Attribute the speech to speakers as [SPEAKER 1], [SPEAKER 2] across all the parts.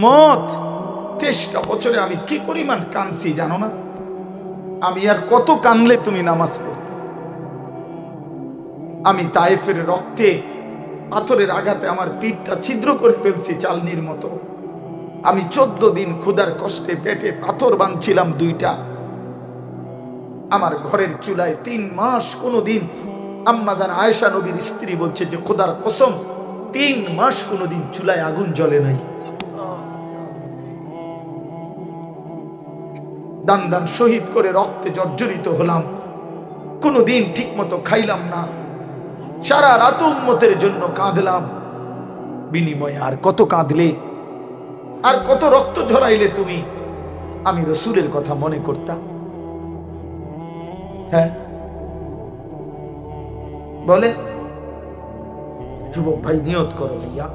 [SPEAKER 1] মত 23টা বছরে আমি কি পরিমাণ কাঁদছি জানো না? আমি আর কত কাঁদলে তুমি নামাজ পড়তে? আমি তায়েফের রক্তে পাথরের আঘাতে আমার পিঠটা ছিদ্র করে ফেলছি চালনির মতো। আমি 14 দিন ক্ষুধার কষ্টে পেটে পাথর বাঁধছিলাম 2টা। আমার ঘরের চুলায় 3 মাস কোনোদিন, আম্মা জান আয়েশা নবীর স্ত্রী বলছে যে খোদার কসম 3 মাস কোনোদিন চুলায় আগুন জ্বলে নাই। দান দান শহীদ করে রক্তে জর্জরিত হলাম, কোনোদিন ঠিক মতো খাইলাম না, সারা রাত উম্মতের জন্য কাঁদলাম। বিনিময়ে আর কত কাঁদলে, আর কত রক্ত ঝরাইলে তুমি? আমি রসুলের কথা মনে করতাম। হ্যাঁ বলে যুবক ভাই, নিয়ত করো ভাইয়া,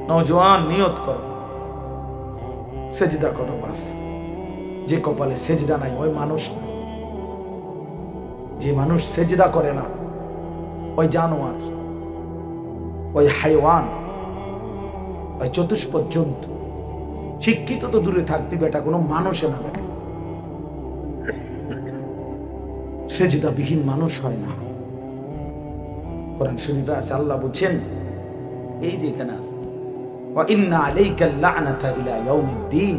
[SPEAKER 1] নওজোয়ান নিয়ত করো, সেজদা করো। বাপ, যে কপালে সেজদা নাই ওই মানুষ না। যে মানুষ সেজদা করে না ওই জানোয়ার, ওই হাইওয়ান, ওই চতুষ্পদ জন্তু। শিক্ষিত তো দূরে থাকতে বেটা, কোনো মানুষে না বেটা। সেজদাবিহীন মানুষ হয় না। কোরআন শরীফে আছে, আল্লাহ বলছেন, এই যে এখানে আছে, ওয়া ইন্না আলাইকা লা'নাতা ইলা ইয়াউমিদ্দিন।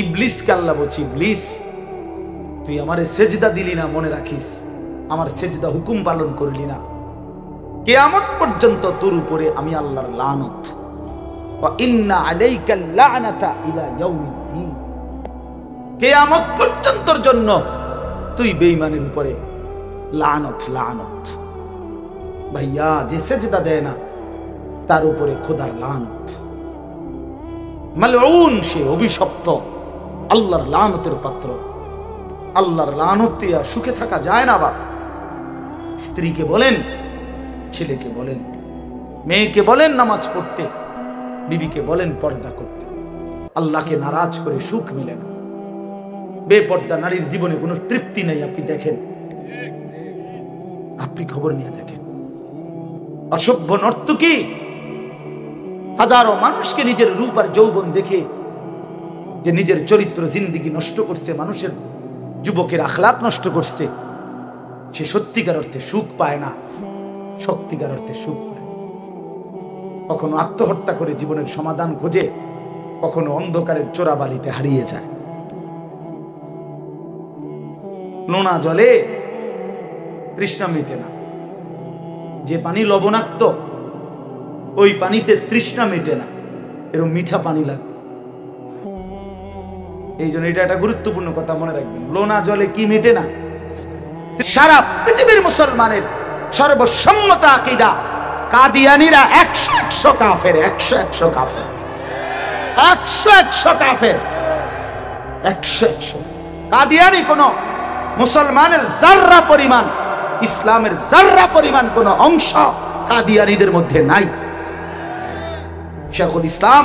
[SPEAKER 1] ইবলিসকে আল্লাহ বলছে, ইবলিস তুই আমারে সেজদা দিলি না, মনে রাখিস, আমার সেজদা হুকুম পালন করলি না, কিয়ামত পর্যন্ত তোর উপরে আমি আল্লাহর লানত। ওয়া ইন্না আলাইকা লা'নাতা ইলা ইয়াউমিদ্দিন, কিয়ামত পর্যন্তর জন্য তুই বেঈমানের উপরে লানত, লানত। ভাইয়া, যে সেজদা দেয় না তার উপরে খোদার লানত। মালউন, সে অভিশপ্ত, আল্লাহর লানতের পাত্র। আল্লাহর লানত দিয়া সুখে থাকা যায় না। বাপ, স্ত্রীকে বলেন, ছেলেকে বলেন, মেয়েকে বলেন নামাজ পড়তে, বিবিকে বলেন পর্দা করতে। আল্লাহকে নারাজ করে সুখ মিলে না। বেপর্দা নারীর জীবনে কোনো তৃপ্তি নেই। আপনি দেখেন, আপনি খবর নিয়ে দেখেন, অসভ্য নর্তকী হাজারো মানুষকে নিজের রূপ আর যৌবন দেখে যে নিজের চরিত্র জিন্দিগি নষ্ট করছে, মানুষের যুবকের আখলাক নষ্ট করছে, সে সত্যিকার অর্থে সুখ পায় না। সত্যিকার অর্থে সুখ পায়। কখনো আত্মহত্যা করে জীবনের সমাধান খোঁজে, কখনো অন্ধকারের চোরাবালিতে হারিয়ে যায়। নোনা জলে তৃষ্ণা মেটে না। যে পানি লবণাক্ত ওই পানিতে তৃষ্ণা মেটে না, এরকম মিঠা পানি লাগে। এই জন্য এটা একটা গুরুত্বপূর্ণ কথা মনে রাখবেন, লোনা জলে কি মেটে না? সারা পৃথিবীর মুসলমানের সর্বসম্মত আকীদা, কাদিয়ানীরা 100 কাফের, 100 কাফের, 100 কাফের, 100। কাদিয়ানী কোন মুসলমানের জাররা পরিমাণ, ইসলামের জাররা পরিমাণ কোন অংশ কাদিয়ানীদের মধ্যে নাই। শেখুল ইসলাম,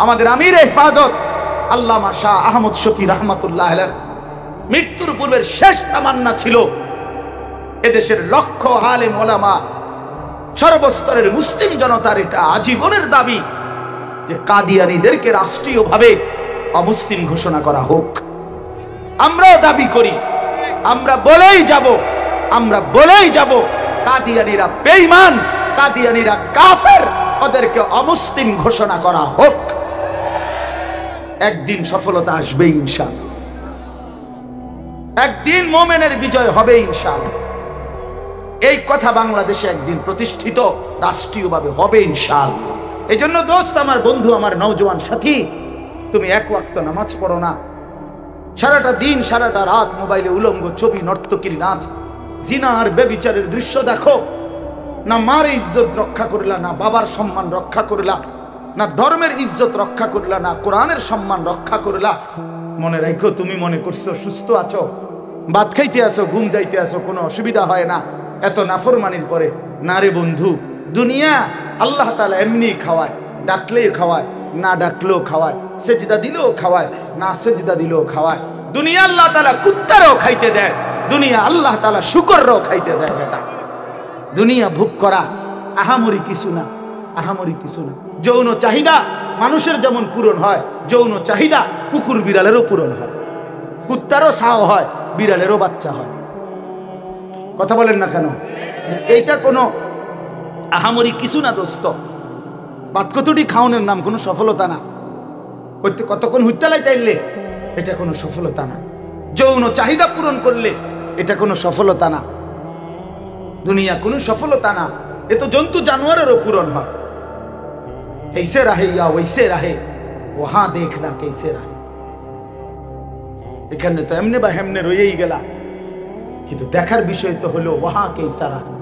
[SPEAKER 1] আমাদের আমির হেফাজত আল্লামা শাহ আহমদ শফি রহমাতুল্লাহ আলাইহি মৃত্যুর পূর্বের শেষ তামান্না ছিল এদেশের লক্ষ আলেম ওলামা, সর্বস্তরের মুসলিম জনতার এটা আজীবনের দাবি যে কাদিয়ানীদেরকে রাষ্ট্রীয়ভাবে অমুসলিম ঘোষণা করা হোক। আমরাও দাবি করি, আমরা বলেই যাব, আমরা বলেই যাব, কাদিয়ানীরা বেঈমান, কাদিয়ানীরা কাফের, ওদেরকে অমুসলিম ঘোষণা করা হোক। একদিন সফলতা আসবে ইনশাআল্লাহ, একদিন মুমিনের বিজয় হবে ইনশাআল্লাহ। এই কথা বাংলাদেশে একদিন প্রতিষ্ঠিত রাষ্ট্রীয়ভাবে হবে ইনশাআল্লাহ। এই জন্য দোস্ত, আমার বন্ধু, আমার নওজোয়ান সাথী, তুমি এক ওয়াক্ত নামাজ পড়ো না, সারাটা দিন সারাটা রাত মোবাইলে উলঙ্গ ছবি, নর্তকীর নাচ, জিনা আর ব্যভিচারের দৃশ্য দেখো, না মার ইজ্জত রক্ষা করলা, না বাবার সম্মান রক্ষা করলা, না ধর্মের ইজ্জত রক্ষা করলা, না কোরআনের সম্মান রক্ষা করলা। মনে রাখো, তুমি মনে করছো সুস্থ আছো, ভাত খাইতে আসো, ঘুম যাইতে আসো, কোনো অসুবিধা হয় না এত নাফরমানির পরে। না রে বন্ধু, দুনিয়া আল্লাহ তাআলা এমনি খাওয়ায়, ডাকলেই খাওয়ায়, না ডাকলেও খাওয়ায়, সেজদা দিলেও খাওয়ায়, না সেজদা দিলেও খাওয়ায়। দুনিয়া আল্লাহ তাআলা কুত্তারও খাইতে দেয়, দুনিয়া আল্লাহ তাআলা শুকরও খাইতে দেয়। বেটা, দুনিয়া ভোগ করা আহামরি কিছু না, আহামরি কিছু না। যৌন চাহিদা মানুষের যেমন পূরণ হয়, যৌন চাহিদা কুকুর বিড়ালেরও পূরণ হয়, কুত্তারও ছাও হয়, বিড়ালেরও বাচ্চা হয়। কথা বলেন না কেন? এইটা কোনো আহামরি কিছু না দোস্ত। বাতকতুটি খাওয়ানোর নাম কোনো সফলতা না। কতক্ষণ হুইতালাই তাইলে এটা কোনো সফলতা না। যৌন চাহিদা পূরণ করলে এটা কোনো সফলতা না। দুনিয়া কোনো সফলতা না। এ তো জন্তু জানোয়ারেরও পূরণ হয়। ऐसे रहे या वैसे रहे, वहां देखना कैसे रहे। এখানে তো এমনি বা হেমনে রয়েই গেলা, কিন্তু দেখার বিষয় তো হলো ওয়াহা কেসা রাহে,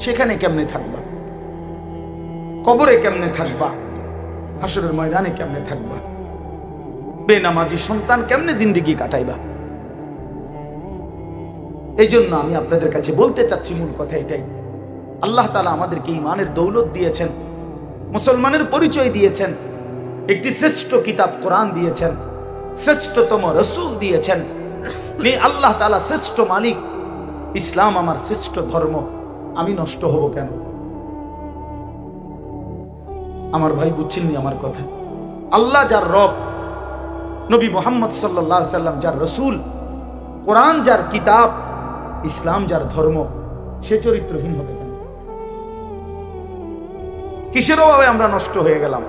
[SPEAKER 1] সেখানে কেমনে থাকবা, কবরে কেমনে থাকবা, হাসরের ময়দানে কেমনে থাকবা, বেনামাজি সন্তান কেমনে জিন্দেগি কাটাইবা। এই জন্য আমি আপনাদের কাছে বলতে চাচ্ছি, মূল কথা এটাই, আল্লাহ তাআলা আমাদেরকে ঈমানের দৌলত দিয়েছেন, মুসলমানের পরিচয় দিয়েছেন, একটি শ্রেষ্ঠ কিতাব কোরআন দিয়েছেন, শ্রেষ্ঠতম রসুল দিয়েছেন। আল্লাহ তাআলা শ্রেষ্ঠ মালিক, ইসলাম আমার শ্রেষ্ঠ ধর্ম, আমি নষ্ট হব কেন? আমার ভাই বুঝছেননি আমার কথা? আল্লাহ যার রব, নবী মুহাম্মদ সাল্লাল্লাহু আলাইহি সাল্লাম যার রসুল, কোরআন যার কিতাব, ইসলাম যার ধর্ম, সে চরিত্রহীন হবে কেন? কিসের অভাবে আমরা নষ্ট হয়ে গেলাম?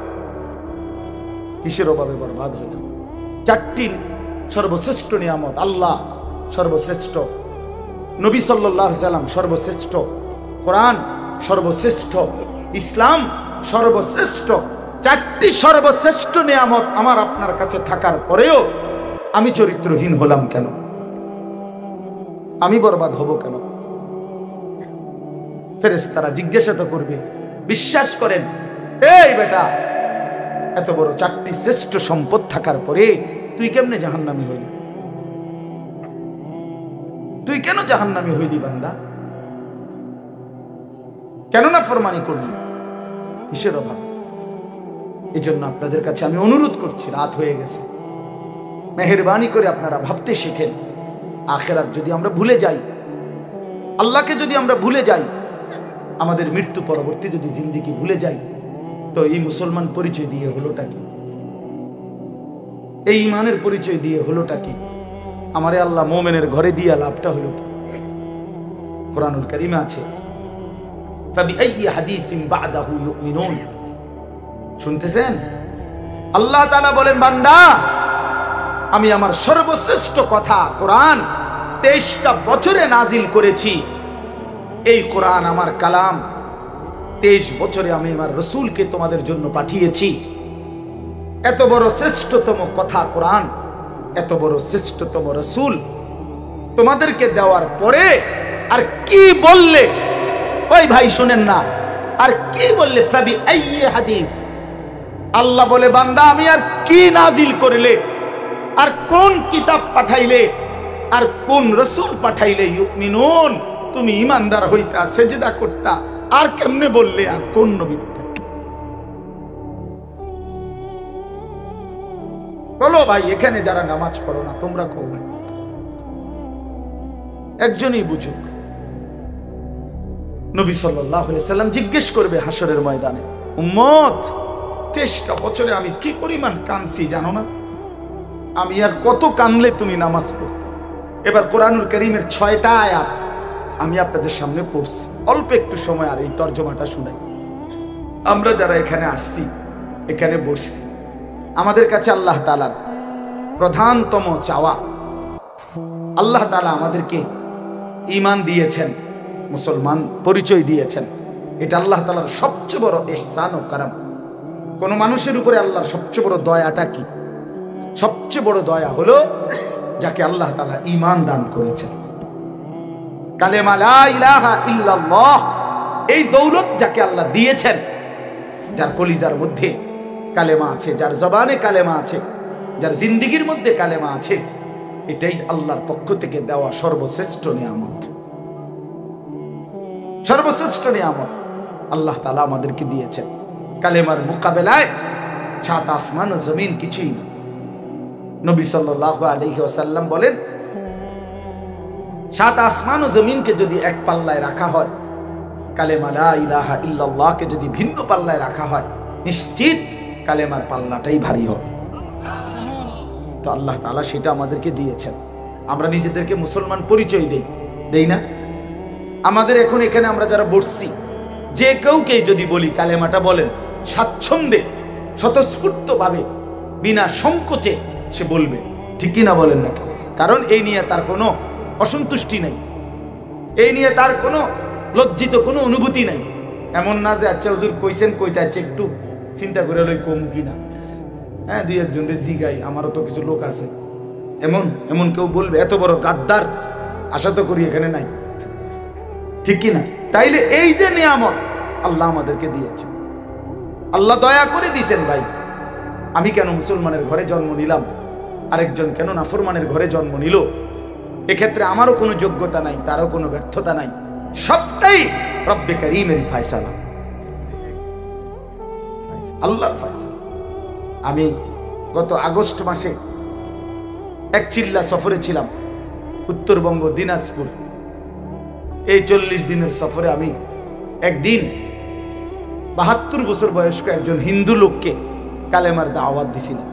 [SPEAKER 1] কিসের অভাবে বরবাদ হইলাম? চারটি সর্বশ্রেষ্ঠ নিয়ামত, আল্লাহ সর্বশ্রেষ্ঠ, নবী সাল্লাল্লাহু আলাইহি সাল্লাম সর্বশ্রেষ্ঠ, কোরআন সর্বশ্রেষ্ঠ, ইসলাম সর্বশ্রেষ্ঠ। চারটি সর্বশ্রেষ্ঠ নিয়ামত আমার আপনার কাছে থাকার পরেও আমি চরিত্রহীন হলাম কেন? আমি বরবাদ হব কেন? ফেরেশতারা জিজ্ঞাসা তো করবে। বিশ্বাস করেন, এই বেটা, এত বড় চারটি শ্রেষ্ঠ সম্পদ থাকার পরে তুই কেমনে জাহান্নামী হইলি? তুই কেন জাহান্নামী হইলি বান্দা? কেন না ফরমানি করলি? কিসের অভাব? এই জন্য আপনাদের কাছে আমি অনুরোধ করছি, রাত হয়ে গেছে, মেহেরবানি করে আপনারা ভাবতে শেখেন। আখিরাত যদি আমরা ভুলে যাই, আল্লাহকে যদি আমরা ভুলে যাই, আমাদের মৃত্যু পরবর্তী যদি জিন্দেগি ভুলে যাই, তো এই মুসলমান পরিচয় দিয়ে হলোটা কি? এই ইমানের পরিচয় দিয়ে হলোটা কি? আমারে আল্লাহ মোমেনের ঘরে দিয়ে লাভটা হলো কি? কোরআনুল কারীমে আছে, ফাবিআইয়ি হাদিসিন বা'দাহু ইউমিনুন। শুনতেছেন? আল্লাহ তাআলা বলেন, বান্দা, আমি আমার সর্বশ্রেষ্ঠ কথা কোরআন 23টা বছরে নাজিল করেছি। এই কোরআন আমার কালাম, 23 বছরে আমি আমার রসুলকে তোমাদের জন্য পাঠিয়েছি। এত বড় শ্রেষ্ঠতম কথা কোরআন, এত বড় শ্রেষ্ঠতম রসুল তোমাদেরকে দেওয়ার পরে আর কি বললে? ওই ভাই শুনেন না, আর কি বললে? ফাবিআইয়ি হাদিস। আল্লাহ বলে, বান্দা, আমি আর কি নাজিল করলে, আর কোন কিতাব পাঠাইলে, আর কোন রসুল পাঠাইলে ইউমিনুন তুমি ইমানদার হইতা, সেজদা করতা, আর কেমনে বললে? আর কোন নবী বলো ভাই? এখানে যারা নামাজ পড়ো না, তোমরা কও ভাই, একজনই বুঝুক। নবী সাল্লাল্লাহু আলাইহি সাল্লাম জিজ্ঞেস করবে হাসরের ময়দানে, উম্মত, 23টা বছরে আমি কি পরিমাণ কাঁদছি জানো না? আমি আর কত কানলে তুমি নামাজ পড়তে? এবার কোরআনুল কারীমের 6টা আয়াত আমি আপনাদের সামনে পড়ছি, অল্প একটু সময়, আর এই তর্জমাটা শুনাই। আমরা যারা এখানে আসছি, এখানে বসছি, আমাদের কাছে আল্লাহ তাআলার প্রধানতম চাওয়া, আল্লাহ তাআলা আমাদেরকে ঈমান দিয়েছেন, মুসলমান পরিচয় দিয়েছেন। এটা আল্লাহ তাআলার সবচেয়ে বড় ইহসান ও কারাম। কোন মানুষের উপরে আল্লাহর সবচেয়ে বড় দয়াটা কি? সবচেয়ে বড় দয়া হলো যাকে আল্লাহ তাআলা ঈমান দান করেছেন। কালেমা লা ইলাহা ইল্লাল্লাহ, এই দৌলত যাকে আল্লাহ দিয়েছেন, যার কলিজার মধ্যে কালেমা আছে, যার জবানে কালেমা আছে, যার জিন্দেগির মধ্যে কালেমা আছে, এটাই আল্লাহর পক্ষ থেকে দেওয়া সর্বশ্রেষ্ঠ নিয়ামত। সর্বশ্রেষ্ঠ নিয়ামত আল্লাহ তাআলা আমাদেরকে দিয়েছেন। কালেমার মোকাবেলায় 7 আসমান ও জমিন কিছুই না। নবী সাল্লাল্লাহু আলাইহি ওয়াসাল্লাম বলেন, 7 আসমান ও জমিনকে যদি এক পাল্লায় রাখা হয়, কালেমা লা ইলাহা ইল্লাল্লাহকে যদি ভিন্ন পাল্লায় রাখা হয়, নিশ্চিত কালেমার পাল্লাটাই ভারী হবে। তো আল্লাহ তাআলা সেটা আমাদেরকে দিয়েছেন। আমরা নিজেদেরকে মুসলমান পরিচয় দেই না? আমাদের এখন এখানে আমরা যারা বসছি, যে কেউকেই যদি বলি কালেমাটা বলেন, স্বাচ্ছন্দ্যে স্বতঃস্ফূর্ত ভাবে বিনা সংকোচে সে বলবে, ঠিক কি না বলেন না? কারণ এই নিয়ে তার কোনো অসন্তুষ্টি নাই, এই নিয়ে তার কোনো লজ্জিত কোনো অনুভূতি নাই। এমন না যে আচ্ছা হুজুর কইছেন কইতে আছে একটু চিন্তা করে লই কম কিনা, হ্যাঁ দুই একজনের জিগাই, আমারও তো কিছু লোক আছে। এমন কেউ বলবে? এত বড় গাদ্দার আশা তো করি এখানে নাই, ঠিক কি না? তাইলে এই যে নিয়ামত আল্লাহ আমাদেরকে দিয়েছে, আল্লাহ দয়া করে দিয়েছেন। ভাই আমি কেন মুসলমানের ঘরে জন্ম নিলাম, আরেকজন কেন নাফরমানের ঘরে জন্ম নিল? এক্ষেত্রে আমারও কোনো যোগ্যতা নাই, তারও কোনো ব্যর্থতা নাই, সবটাই রব্বে কারীমের ফয়সালা, আল্লাহর ফয়সালা। আমি গত আগস্ট মাসে এক চিল্লা সফরে ছিলাম, উত্তরবঙ্গ দিনাজপুর। এই 40 দিনের সফরে আমি একদিন 72 বছর বয়স্ক একজন হিন্দু লোককে কালেমার দাওয়াত দিছিলাম।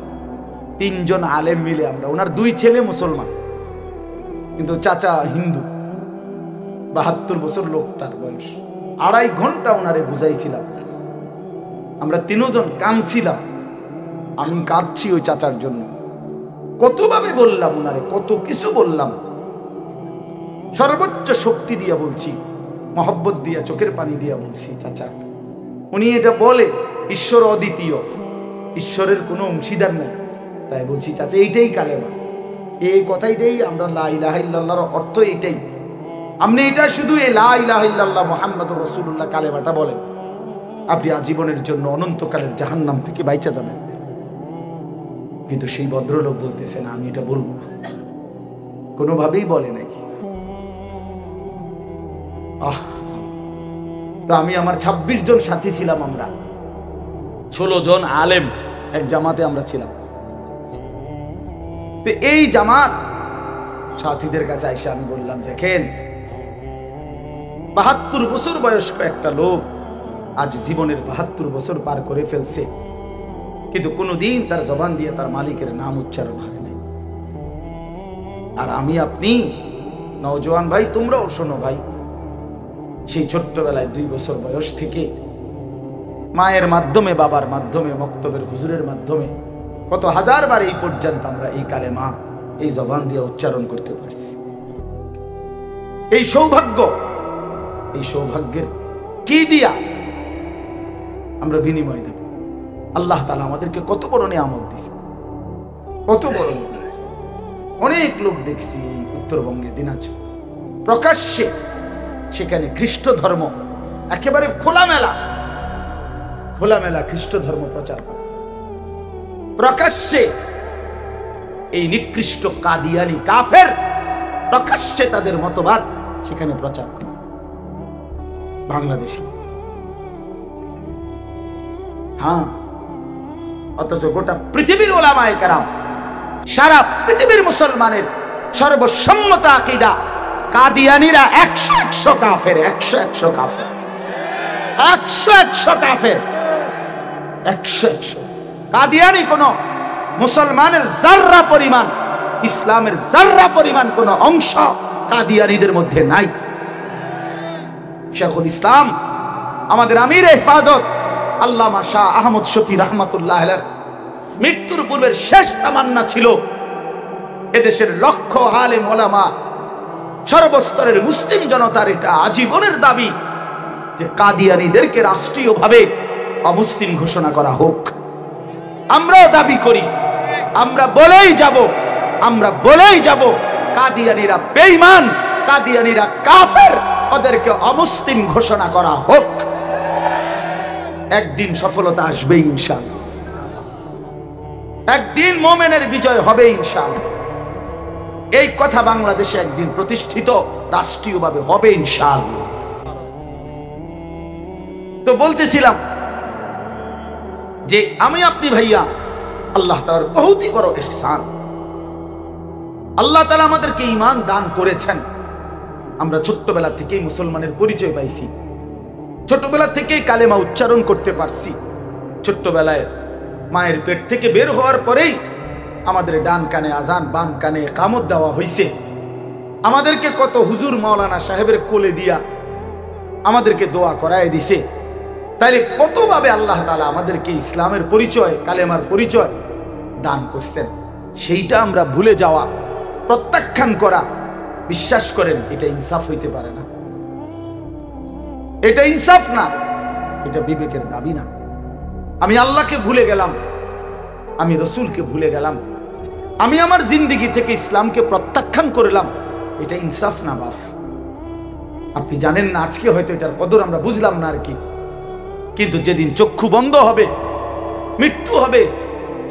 [SPEAKER 1] 3 জন আলেম মিলে আমরা, ওনার 2 ছেলে মুসলমান কিন্তু চাচা হিন্দু। 72 বছর লোকটার বয়স। 2.5 ঘন্টা ওনারে বুঝাইছিলাম। আমরা 3 জন কাঁদছিলাম। আমি কাঁদছি ওই চাচার জন্য। কতভাবে বললাম ওনারে, কত কিছু বললাম, সর্বোচ্চ শক্তি দিয়া বলছি, মহব্বত দিয়া, চোখের পানি দিয়া বলছি চাচা। উনি এটা বলে ঈশ্বর অদ্বিতীয়, ঈশ্বরের কোনো অংশীদার নেই। তাই বলছি চাচা এইটাই কালেমা, এই কথাইটাই আমরা লা ইলাহা ইল্লাল্লাহর অর্থ এইটাই। আপনি এটা শুধু এই লা ইলাহা ইল্লাল্লাহ মুহাম্মাদুর রাসূলুল্লাহ কালেমাটা বলেন, আপনি আজীবনের জন্য অনন্তকালের জাহান্নাম থেকে বাইচা যাবেন। কিন্তু সেই ভদ্রলোক বলতেছে না, আমি এটা বলবো না, কোনোভাবেই বলে নাকি। তো আমি আমার 26 জন সাথী ছিলাম, আমরা 16 জন আলেম এক জামাতে আমরা ছিলাম। তো এই জামাত সাথীদের কাছে এসে আমি বললাম, দেখেন 72 বছর বয়স্ক একটা লোক আজ জীবনের 72 বছর পার করে ফেলছে, কিন্তু কোনোদিন তার জবান দিয়ে তার মালিকের নাম উচ্চারণ হয় নাই। আর আমি আপনি নওজোয়ান ভাই, তোমরাও শোনো ভাই, সেই ছোট্টবেলায় 2 বছর বয়স থেকে মায়ের মাধ্যমে, বাবার মাধ্যমে, মক্তবের হুজুরের মাধ্যমে কত হাজার বার এই পর্যন্ত আমরা এই কালেমা এই জবান দিয়ে উচ্চারণ করতে পারছি। এই সৌভাগ্য, এই সৌভাগ্যের কি দিয়া আমরা বিনিময় দেব? আল্লাহ তাআলা আমাদেরকে কত বড় নিয়ামত দিয়েছে, কত বড়। অনেক লোক দেখছি উত্তরবঙ্গে দিনাজপুর প্রকাশ্যে, সেখানে খ্রিস্ট ধর্ম একেবারে খোলামেলা খ্রিস্ট ধর্ম প্রচার করে। প্রকাশ্যে এই নিকৃষ্ট কাদিয়ানি কাফের প্রকাশ্যে তাদের মতবাদ সেখানে প্রচার করে বাংলাদেশে। হ্যাঁ, অথচ গোটা পৃথিবীর ওলামায়ে কেরাম, সারা পৃথিবীর মুসলমানের সর্বসম্মত আকীদা, কাদিয়ানীরা 100 কাফের, 100 কাফের, 100 কাফের, 100। কাদিয়ানী কোন মুসলমানের জাররা পরিমাণ, ইসলামের জাররা পরিমাণ কোন অংশ কাদিয়ানীদের মধ্যে নাই। শেখুল ইসলাম আমাদের আমির হেফাজত আল্লামা শাহ আহমদ শফি রাহমাতুল্লাহ আলাইহি মৃত্যুর পূর্বের শেষ তামান্না ছিল এদেশের লক্ষ আলেম ওলামা, সর্বস্তরের মুসলিম জনতার এটা আজীবনের দাবি যে কাদিয়ানীদেরকে রাষ্ট্রীয়ভাবে অমুসলিম ঘোষণা করা হোক। আমরাও দাবি করি, আমরা বলেই যাব কাদিয়ানীরা বেঈমান, কাদিয়ানীরা কাফের, ওদেরকে অমুসলিম ঘোষণা করা হোক। একদিন সফলতা আসবে ইনশাআল্লাহ, একদিন মুমিনের বিজয় হবে ইনশাআল্লাহ। এই কথা বাংলাদেশে একদিন প্রতিষ্ঠিত রাষ্ট্রীয়ভাবে হবে ইনশাআল্লাহ। তো বলতেছিলাম যে আমি আপনি ভাইয়া, আল্লাহ তাআলার বহুতই বড় ইহসান। আল্লাহ তাআলা আমাদেরকে ঈমান দান করেছেন। আমরা ছোট্টবেলা থেকেই মুসলমানের পরিচয় পাইছি, ছোটবেলা থেকেই কালেমা উচ্চারণ করতে পারছি। ছোট্টবেলায় মায়ের পেট থেকে বের হওয়ার পরেই আমাদের ডান কানে আজান, বাম কানে ইকামত দেওয়া হয়েছে। আমাদেরকে কত হুজুর মাওলানা সাহেবের কোলে দিয়া আমাদেরকে দোয়া করায় দিছে। তাইলে কতভাবে আল্লাহ তাআলা আমাদেরকে ইসলামের পরিচয়, কালেমার পরিচয় দান করছেন, সেইটা আমরা ভুলে যাওয়া, প্রত্যাখ্যান করা, বিশ্বাস করেন এটা ইনসাফ হইতে পারে না। এটা ইনসাফ না, এটা বিবেকের দাবি না। আমি আল্লাহকে ভুলে গেলাম, আমি রসুলকে ভুলে গেলাম, আমি আমার জিন্দেগি থেকে ইসলামকে প্রত্যাখ্যান করলাম, এটা ইনসাফ না বাপ। আপনি জানেন না, আজকে হয়তো এটার কদর আমরা বুঝলাম না আর কি, কিন্তু যেদিন চক্ষু বন্ধ হবে, মৃত্যু হবে,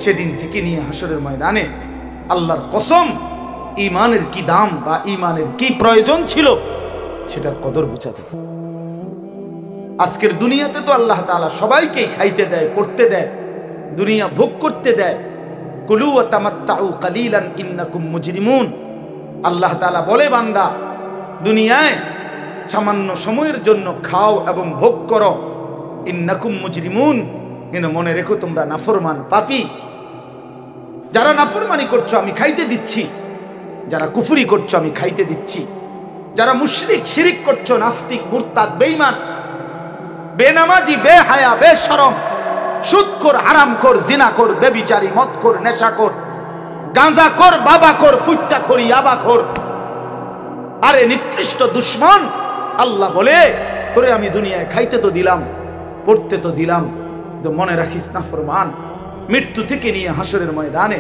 [SPEAKER 1] সেদিন থেকে নিয়ে হাসরের ময়দানে আল্লাহর কসম ঈমানের কি দাম বা ঈমানের কি প্রয়োজন ছিল সেটার কদর বুঝাতে। আজকের দুনিয়াতে তো আল্লাহ তাআলা সবাইকে খাইতে দেয়, পড়তে দেয়, দুনিয়া ভোগ করতে দেয়। কুলু ওয়া তামাত্তাউ কালিলান ইন্নাকুম মুজরিমুন। আল্লাহ তাআলা বলে, বান্দা দুনিয়ায় সামান্য সময়ের জন্য খাও এবং ভোগ করো, ইন্নাকুম মুজরিমুন, কিন্তু মনে রেখো তোমরা নাফরমান, পাপী। যারা নাফরমানি করছো আমি খাইতে দিচ্ছি, যারা কুফরি করছো আমি খাইতে দিচ্ছি, যারা মুশরিক শিরিক করছো, নাস্তিক মুরতাদ বেঈমান বেনামাজি বেহায়া বেশরম সুদখোর হারামখোর জিনাখোর বেবিচারী মদখোর নেশাখোর গাঁজাখোর বাবাখোর ফুট্টাখোর ইয়াবাখোর, আরে নিকৃষ্ট দুশমন। আল্লাহ বলে, তোরে আমি দুনিয়ায় খাইতে তো দিলাম, পড়তে তো দিলাম, কিন্তু মনে রাখিস নাফরমান, মৃত্যু থেকে নিয়ে হাসরের ময়দানে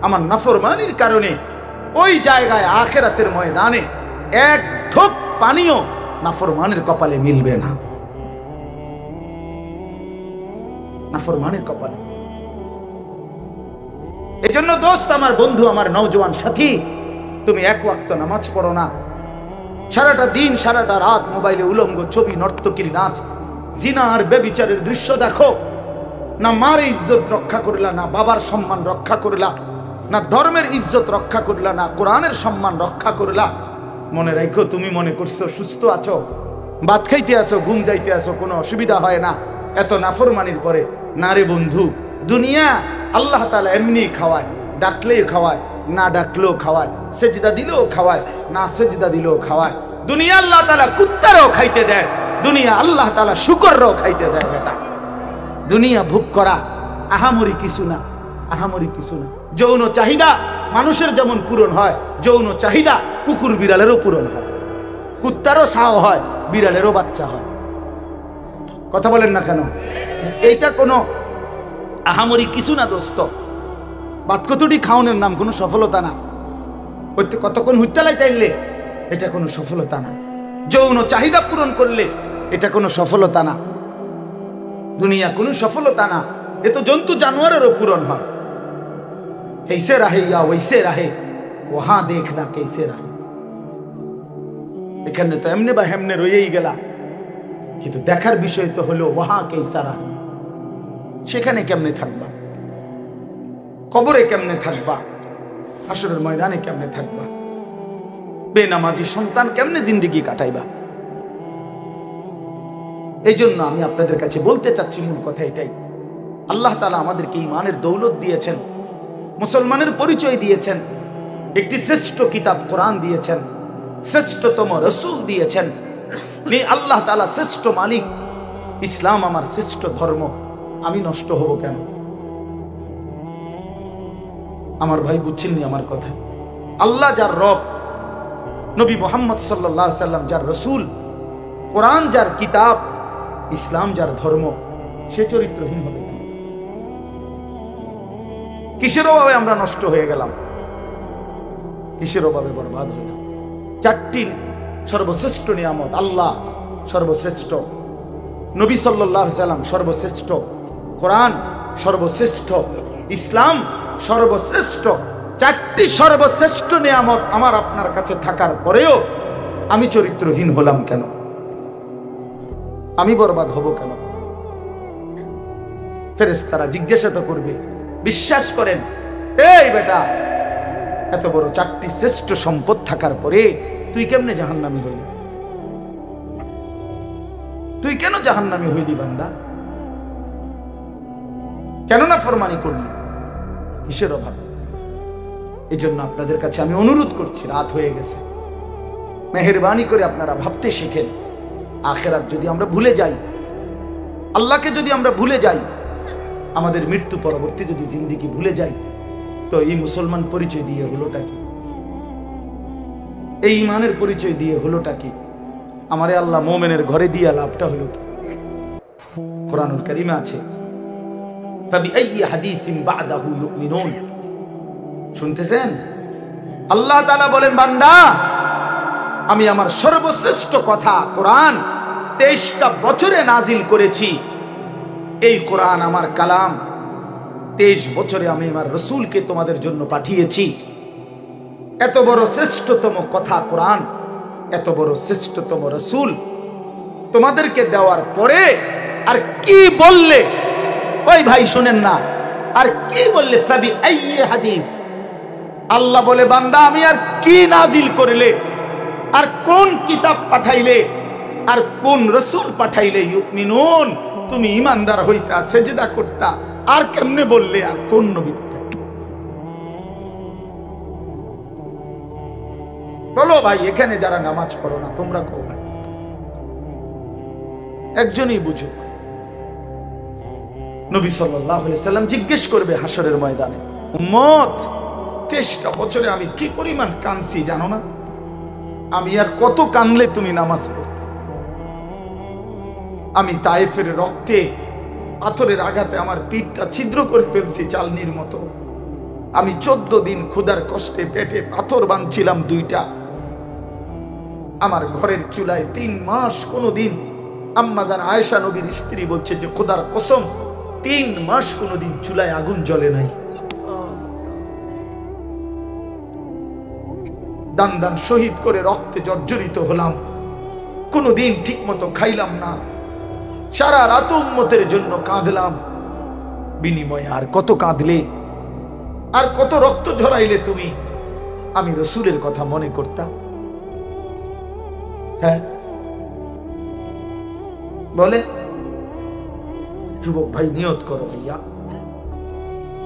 [SPEAKER 1] আমার নাফরমানির কারণে ওই জায়গায় আখিরাতের ময়দানে এক ঢোক পানিও নাফরমানের কপালে মিলবে না, নাফরমানের কপালে। এজন্য দোস্ত, আমার বন্ধু, আমার নওজোয়ান সাথী, তুমি এক ওয়াক্ত নামাজ পড়ো না, সারাটা দিন সারাটা রাত মোবাইলে উলঙ্গ ছবি, নর্তকীর নাচ, জিনা আর বেবিচারের দৃশ্য দেখো, না মার ইজ্জত রক্ষা করলা, না বাবার সম্মান রক্ষা করলা, না ধর্মের ইজ্জত রক্ষা করলা, না কোরআনের সম্মান রক্ষা করলা। মনে রাখো, তুমি মনে করছো সুস্থ আছো, ভাত খাইতে আসো, ঘুম যাইতে আসো, কোনো অসুবিধা হয় না এত নাফরমানির পরে। না রে বন্ধু, দুনিয়া আল্লাহ তাআলা এমনি খাওয়ায়, ডাকলেই খাওয়ায়, না ডাকলেও খাওয়ায়, সেজদা দিলেও খাওয়ায়, না সেজদা দিলেও খাওয়ায়। দুনিয়া আল্লাহ তাআলা কুত্তারও খাইতে দেয়, দুনিয়া আল্লাহ তাআলা শুকরও খাইতে দেয়। বেটা, দুনিয়া ভোগ করা আহামরি কিছু না, আহামরি কিছু না। যৌন চাহিদা মানুষের যেমন পূরণ হয়, যৌন চাহিদা কুকুর বিড়ালেরও পূরণ হয়, কুত্তারও ছাও হয়, বিড়ালেরও বাচ্চা হয়। কথা বলেন না কেন? এইটা কোনো আহামরি কিছু না দোস্ত। বাত কতটি খাওয়ানোর নাম কোনো সফলতা না, কতক্ষণ হুইতালাই তাইলে এটা কোনো সফলতা না। যৌন চাহিদা পূরণ করলে এটা কোনো সফলতা না, দুনিয়া কোনো সফলতা না। এ তো জন্তু জানোয়ারেরও পূরণ হয়। ऐसे रहे या वैसे रहे, वहां देखना कैसे रहे। এখানে তো এমনি বা হেমনে রয়েই গেলা, কিন্তু দেখার বিষয় তো হলো ওয়াহা কেসা রাহে, সেখানে কেমনে থাকবা, কবরে কেমনে থাকবা, হাসরের ময়দানে কেমনে থাকবা, বেনামাজি সন্তান কেমনে জিন্দেগি কাটাইবা। এই জন্য আমি আপনাদের কাছে বলতে চাচ্ছি, মূল কথা এটাই, আল্লাহ তাআলা আমাদেরকে ঈমানের দৌলত দিয়েছেন, মুসলমানের পরিচয় দিয়েছেন, একটি শ্রেষ্ঠ কিতাব কোরআন দিয়েছেন, শ্রেষ্ঠতম রসুল দিয়েছেন। আল্লাহ তাআলা শ্রেষ্ঠ মালিক, ইসলাম আমার শ্রেষ্ঠ ধর্ম, আমি নষ্ট হব কেন? আমার ভাই বুঝছেননি আমার কথা? আল্লাহ যার রব, নবী মুহাম্মদ সাল্লাল্লাহু আলাইহি সাল্লাম যার রসুল, কোরআন যার কিতাব, ইসলাম যার ধর্ম, সে চরিত্রহীন হবে কেন? কিসের অভাবে আমরা নষ্ট হয়ে গেলাম? কিসের অভাবে বরবাদ হইলাম? চারটি সর্বশ্রেষ্ঠ নিয়ামত, আল্লাহ সর্বশ্রেষ্ঠ, নবী সাল্লাল্লাহু আলাইহি সাল্লাম সর্বশ্রেষ্ঠ, কোরআন সর্বশ্রেষ্ঠ, ইসলাম সর্বশ্রেষ্ঠ। চারটি সর্বশ্রেষ্ঠ নিয়ামত আমার আপনার কাছে থাকার পরেও আমি চরিত্রহীন হলাম কেন? আমি বরবাদ হব কেন? ফেরেশতারা জিজ্ঞাসা তো করবে। বিশ্বাস করেন, এই বেটা, এত বড় চারটি শ্রেষ্ঠ সম্পদ থাকার পরে তুই কেমনে জাহান্নামী হইলি? তুই কেন জাহান্নামী হইলি বান্দা? কেন না ফরমানি করলি? কিসের অভাব? এই জন্য আপনাদের কাছে আমি অনুরোধ করছি, রাত হয়ে গেছে, মেহেরবানি করে আপনারা ভাবতে শেখেন। আখেরাত যদি আমরা ভুলে যাই, আল্লাহকে যদি আমরা ভুলে যাই, আমাদের মৃত্যু পরবর্তী যদি জিন্দেগি ভুলে যাই, তো এই মুসলমান পরিচয় দিয়ে হলোটা কি? এই ইমানের পরিচয় দিয়ে হলোটা কি? আমারে আল্লাহ মোমেনের ঘরে দিয়া লাভটা হলো কি? কোরআনুল কারীমে আছে, ফাবিআইয়ি হাদিসিন বা'দাহু ইউমিনুন। শুনতেছেন? আল্লাহ তাআলা বলেন, বান্দা, আমি আমার সর্বশ্রেষ্ঠ কথা কোরআন 23টা বছরে নাজিল করেছি। এই কোরআন আমার কালাম, 23 বছরে আমি আমার রাসূলকে তোমাদের জন্য পাঠিয়েছি। এত বড় শ্রেষ্ঠতম কথা কোরআন, এত বড় শ্রেষ্ঠতম রাসূল তোমাদেরকে দেওয়ার পরে আর কি বললে? ওই ভাই শুনেন না, আর কি বললে? ফাবিআইয়ি হাদিস। আল্লাহ বলে, বান্দা, আমি আর কি নাজিল করলে, আর কোন কিতাব পাঠাইলে, আর কোন রাসূল পাঠাইলে ইউমিনুন তুমি ঈমানদার হইতা, সেজদা করতা, আর কেমনে বললে? আর কোন নবী পাঠাইলে? বলো ভাই, এখানে যারা নামাজ পড়ো না, তোমরা কও ভাই, একজনই বুঝুক। নবী সাল্লাল্লাহু আলাইহি সাল্লাম জিজ্ঞেস করবে হাসরের ময়দানে, উম্মত, 23টা বছরে আমি কি পরিমাণ কাঁদছি জানো না? আমি আর কত কাঁদলে তুমি নামাজ পড়তে? আমি তায়েফের রক্তে, পাথরের আঘাতে আমার পিঠটা ছিদ্র করে ফেলছি চালনির মতো। আমি 14 দিন ক্ষুধার কষ্টে পেটে পাথর বাঁধছিলাম 2টা। আমার ঘরের চুলায় 3 মাস কোনোদিন, আম্মা জান আয়েশা নবীর স্ত্রী বলছে যে খোদার কসম, 3 মাস কোনোদিন চুলায় আগুন জ্বলে নাই। দান দান শহীদ করে রক্তে জর্জরিত হলাম, কোনোদিন ঠিক মতো খাইলাম না, সারা রাত উম্মতের জন্য কাঁদলাম। বিনিময়ে আর কত কাঁদলে, আর কত রক্ত ঝরাইলে তুমি? আমি রাসূলের কথা মনে করতাম। হ্যাঁ বলে, যুবক ভাই নিয়ত করো, ভাইয়া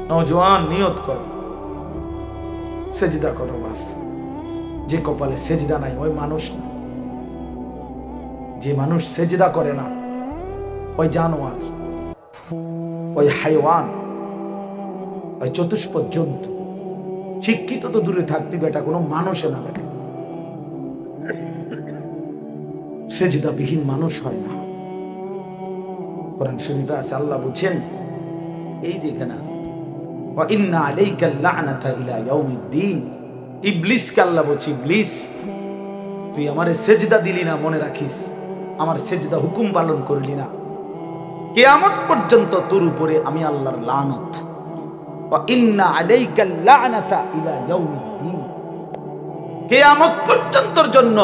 [SPEAKER 1] নওজোয়ান নিয়ত করো, সেজদা করো। বাপ, যে কপালে সেজদা নাই ওই মানুষ না। যে মানুষ সেজদা করে না ওই জানোয়ার, ওই হাইওয়ান, ওই চতুষ্পদ জন্তু। শিক্ষিত তো দূরে থাকতে বেটা, কোনো মানুষে না বেটা। সেজদাবিহীন মানুষ হয় না। কোরআন শরীফে আছে, আল্লাহ বলছেন, এই যে এখানে আছে, ওয়া ইন্না আলাইকাল লা'নাতা ইলা ইয়াউমিদ্দিন। ইবলিসকে আল্লাহ বলছে, ইবলিস, তুই আমারে সেজদা দিলি না, মনে রাখিস, আমার সেজদা হুকুম পালন করলি না, কিয়ামত পর্যন্ত তোর উপরে আমি আল্লাহর লানত। ওয়া ইন্না আলাইকাল লা'নাতা ইলা ইয়াউমিদ্দিন, কিয়ামত পর্যন্তর জন্য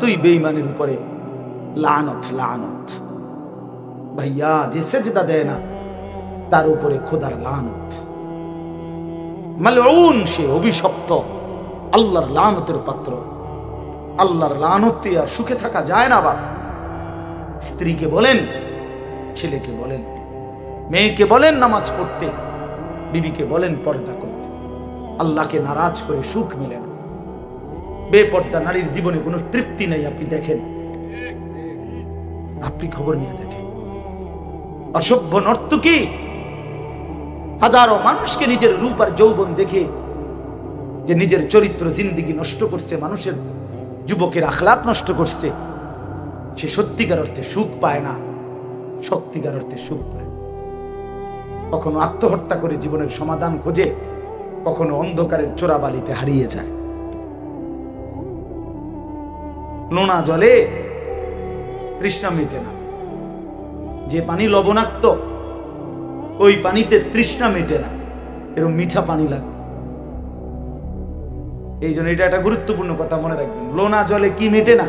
[SPEAKER 1] তুই বেঈমানের উপরে লানত, লানত। ভাইয়া, যে সেজদা দেয় না তার উপরে খোদার লানত। মালউন, সে অভিশপ্ত, আল্লাহর লানতের পাত্র। আল্লাহর লানতে আর সুখে থাকা যায় না। বাবা, স্ত্রীকে বলেন, ছেলেকে বলেন, মেয়েকে বলেন নামাজ পড়তে, বিবিকে বলেন পর্দা করতে। আল্লাহকে নারাজ করে সুখ মিলে না। বেপর্দা নারীর জীবনে কোনো তৃপ্তি নেই। আপনি দেখেন, আপনি খবর নিয়ে দেখেন, অসভ্য নর্তকী হাজারো মানুষকে নিজের রূপ আর যৌবন দেখে যে নিজের চরিত্র জিন্দেগি নষ্ট করছে, মানুষের যুবকের আখলাক নষ্ট করছে, সে সত্যিকার অর্থে সুখ পায় না, সত্যিকার অর্থে সুখ পায়। কখনো আত্মহত্যা করে জীবনের সমাধান খোঁজে, কখনো অন্ধকারের চোরাবালিতে হারিয়ে যায়। নোনা জলে তৃষ্ণা মেটে না। যে পানি লবণাক্ত, ওই পানিতে তৃষ্ণা মেটে না, এরকম মিঠা পানি লাগে। এই জন্য এটা একটা গুরুত্বপূর্ণ কথা মনে রাখবেন, লোনা জলে কি মেটে না?